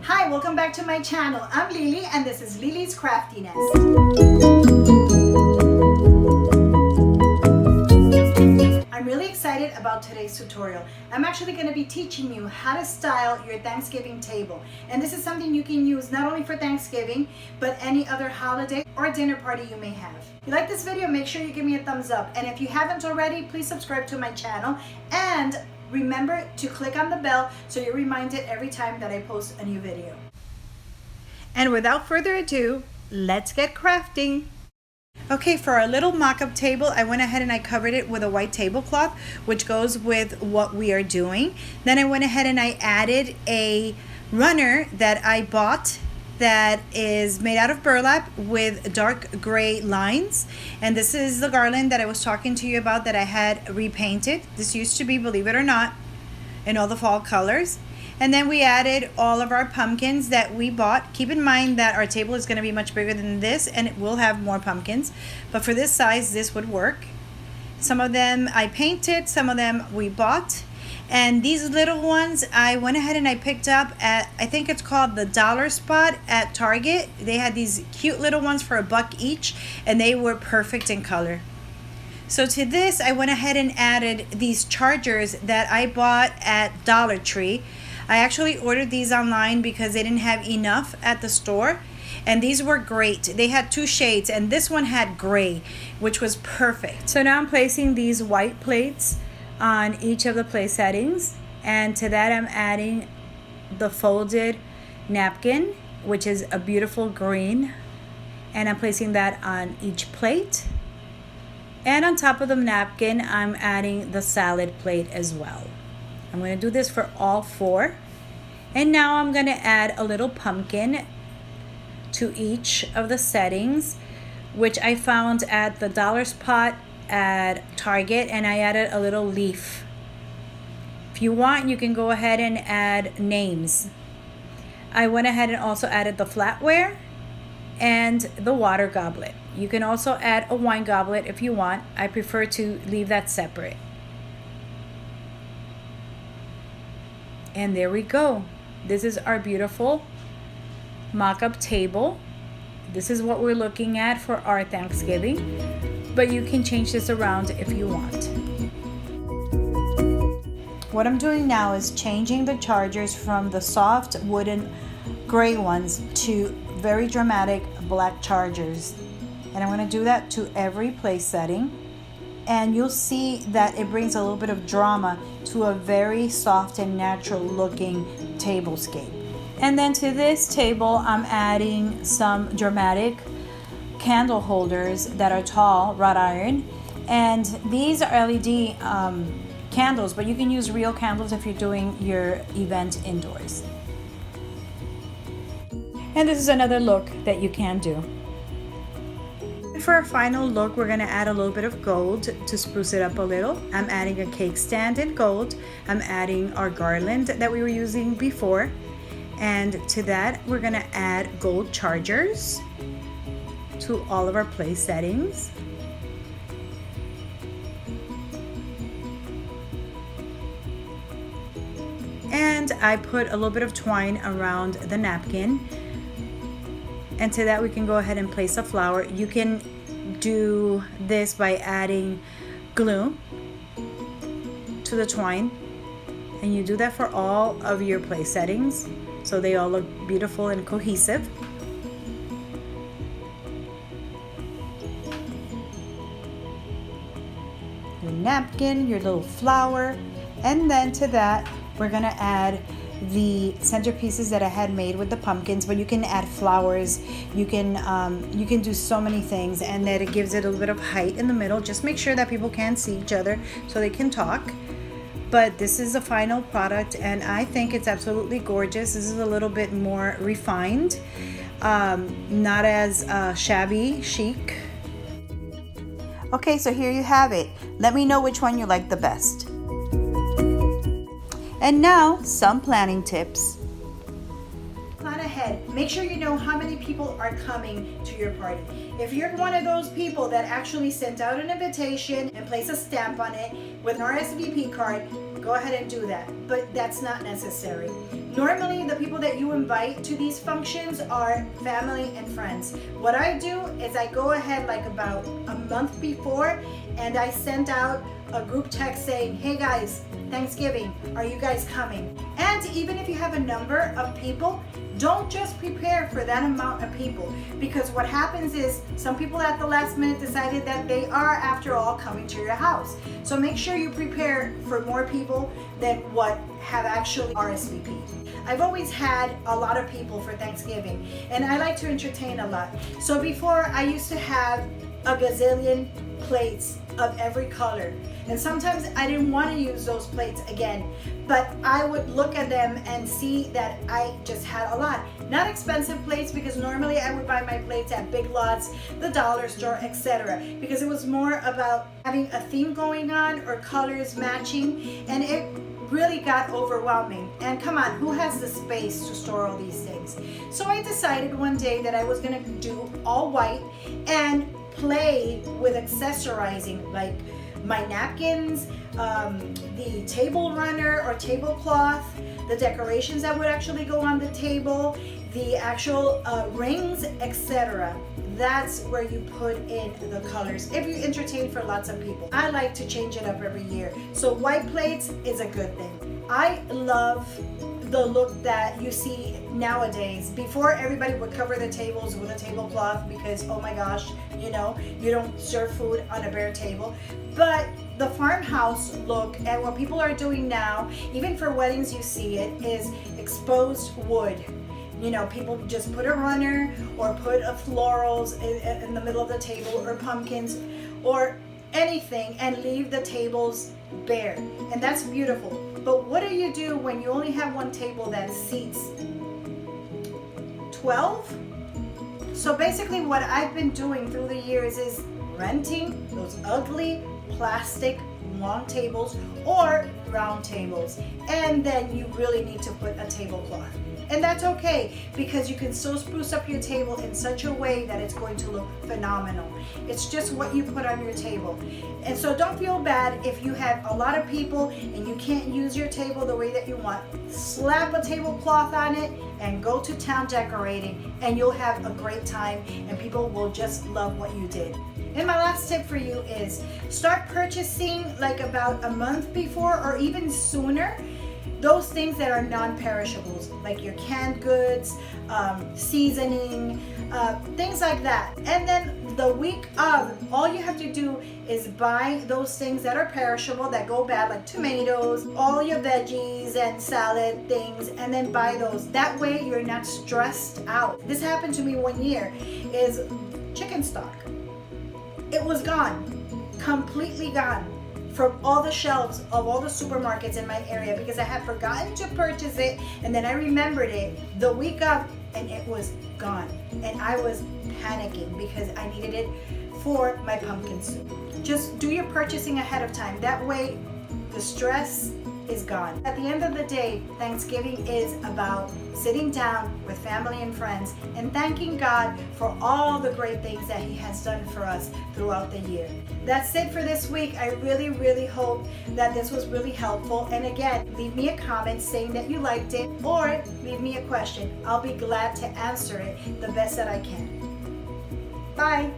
Hi, welcome back to my channel. I'm Lily and this is Lily's Craftiness. I'm really excited about today's tutorial. I'm actually going to be teaching you how to style your Thanksgiving table. And this is something you can use not only for Thanksgiving, but any other holiday or dinner party you may have. If you like this video, make sure you give me a thumbs up. And if you haven't already, please subscribe to my channel. And remember to click on the bell so you're reminded every time that I post a new video. And without further ado, let's get crafting. Okay, for our little mock-up table, I went ahead and I covered it with a white tablecloth, which goes with what we are doing. Then I went ahead and I added a runner that I bought that is made out of burlap with dark gray lines. And this is the garland that I was talking to you about that I had repainted. This used to be, believe it or not, in all the fall colors. And then we added all of our pumpkins that we bought. Keep in mind that our table is going to be much bigger than this and it will have more pumpkins. But for this size, this would work. Some of them I painted, some of them we bought. And these little ones, I went ahead and I picked up at, I think it's called the Dollar Spot at Target. They had these cute little ones for $1 each and they were perfect in color. So to this, I went ahead and added these chargers that I bought at Dollar Tree. I actually ordered these online because they didn't have enough at the store. And these were great. They had 2 shades and this one had gray, which was perfect. So now I'm placing these white plates on each of the place settings. And to that I'm adding the folded napkin, which is a beautiful green. And I'm placing that on each plate. And on top of the napkin, I'm adding the salad plate as well. I'm going to do this for all 4. And now I'm going to add a little pumpkin to each of the settings, which I found at the Dollar Spot at Target, and I added a little leaf. If you want, you can go ahead and add names. I went ahead and also added the flatware and the water goblet. You can also add a wine goblet if you want. I prefer to leave that separate. And there we go. This is our beautiful mock-up table. This is what we're looking at for our Thanksgiving, but you can change this around if you want. What I'm doing now is changing the chargers from the soft wooden gray ones to very dramatic black chargers. And I'm going to do that to every place setting. And you'll see that it brings a little bit of drama to a very soft and natural looking tablescape. And then to this table, I'm adding some dramatic candle holders that are tall, wrought iron. And these are LED candles, but you can use real candles if you're doing your event indoors. And this is another look that you can do. For our final look, we're going to add a little bit of gold to spruce it up a little. I'm adding a cake stand in gold. I'm adding our garland that we were using before. And to that, we're going to add gold chargers to all of our place settings. And I put a little bit of twine around the napkin. And to that we can go ahead and place a flower. You can do this by adding glue to the twine. And you do that for all of your place settings so they all look beautiful and cohesive. Your napkin, your little flower, and then to that we're gonna add the centerpieces that I had made with the pumpkins, but you can add flowers. You can do so many things, and that it gives it a little bit of height in the middle. Just make sure that people can see each other so they can talk. But this is the final product, and I think it's absolutely gorgeous. This is a little bit more refined, not as shabby chic. Okay, so here you have it. Let me know which one you like the best. And now, some planning tips. Plan ahead. Make sure you know how many people are coming to your party. If you're one of those people that actually sent out an invitation and place a stamp on it with an RSVP card, go ahead and do that. But that's not necessary. Normally, the people that you invite to these functions are family and friends. What I do is I go ahead like about a month before and I send out a group text saying, hey guys, Thanksgiving, are you guys coming? And even if you have a number of people, don't just prepare for that amount of people, because what happens is some people at the last minute decided that they are, after all, coming to your house. So make sure you prepare for more people than what have actually RSVP'd. I've always had a lot of people for Thanksgiving, and I like to entertain a lot. So before, I used to have a gazillion plates of every color, and sometimes I didn't want to use those plates again, but I would look at them and see that I just had a lot. Not expensive plates, because normally I would buy my plates at Big Lots, the dollar store, etc., because it was more about having a theme going on or colors matching, and it really got overwhelming. And come on, who has the space to store all these things? So I decided one day that I was gonna do all white and play with accessorizing, like my napkins, the table runner or tablecloth, the decorations that would actually go on the table, the actual rings, etc. That's where you put in the colors if you entertain for lots of people. I like to change it up every year. So white plates is a good thing. I love the look that you see nowadays. Before, everybody would cover the tables with a tablecloth because, oh my gosh, you know, you don't serve food on a bare table. But the farmhouse look and what people are doing now, even for weddings you see it, is exposed wood. You know, people just put a runner or put a florals in the middle of the table, or pumpkins or anything, and leave the tables bare. And that's beautiful. But what do you do when you only have one table that seats 12? So basically what I've been doing through the years is renting those ugly plastic long tables or round tables, and then you really need to put a tablecloth. And that's okay, because you can still spruce up your table in such a way that it's going to look phenomenal. It's just what you put on your table. And so don't feel bad if you have a lot of people and you can't use your table the way that you want. Slap a tablecloth on it and go to town decorating, and you'll have a great time and people will just love what you did. And my last tip for you is start purchasing like about a month before or even sooner those things that are non-perishables, like your canned goods, seasoning, things like that. And then the week of, all you have to do is buy those things that are perishable, that go bad, like tomatoes, all your veggies and salad things, and then buy those. That way you're not stressed out. This happened to me one year, is chicken stock. It was gone, completely gone, from all the shelves of all the supermarkets in my area, because I had forgotten to purchase it, and then I remembered it the week of and it was gone. And I was panicking because I needed it for my pumpkin soup. Just do your purchasing ahead of time. That way the stress is gone. At the end of the day, Thanksgiving is about sitting down with family and friends and thanking God for all the great things that He has done for us throughout the year. That's it for this week. I really hope that this was really helpful. And again, leave me a comment saying that you liked it, or leave me a question. I'll be glad to answer it the best that I can. Bye.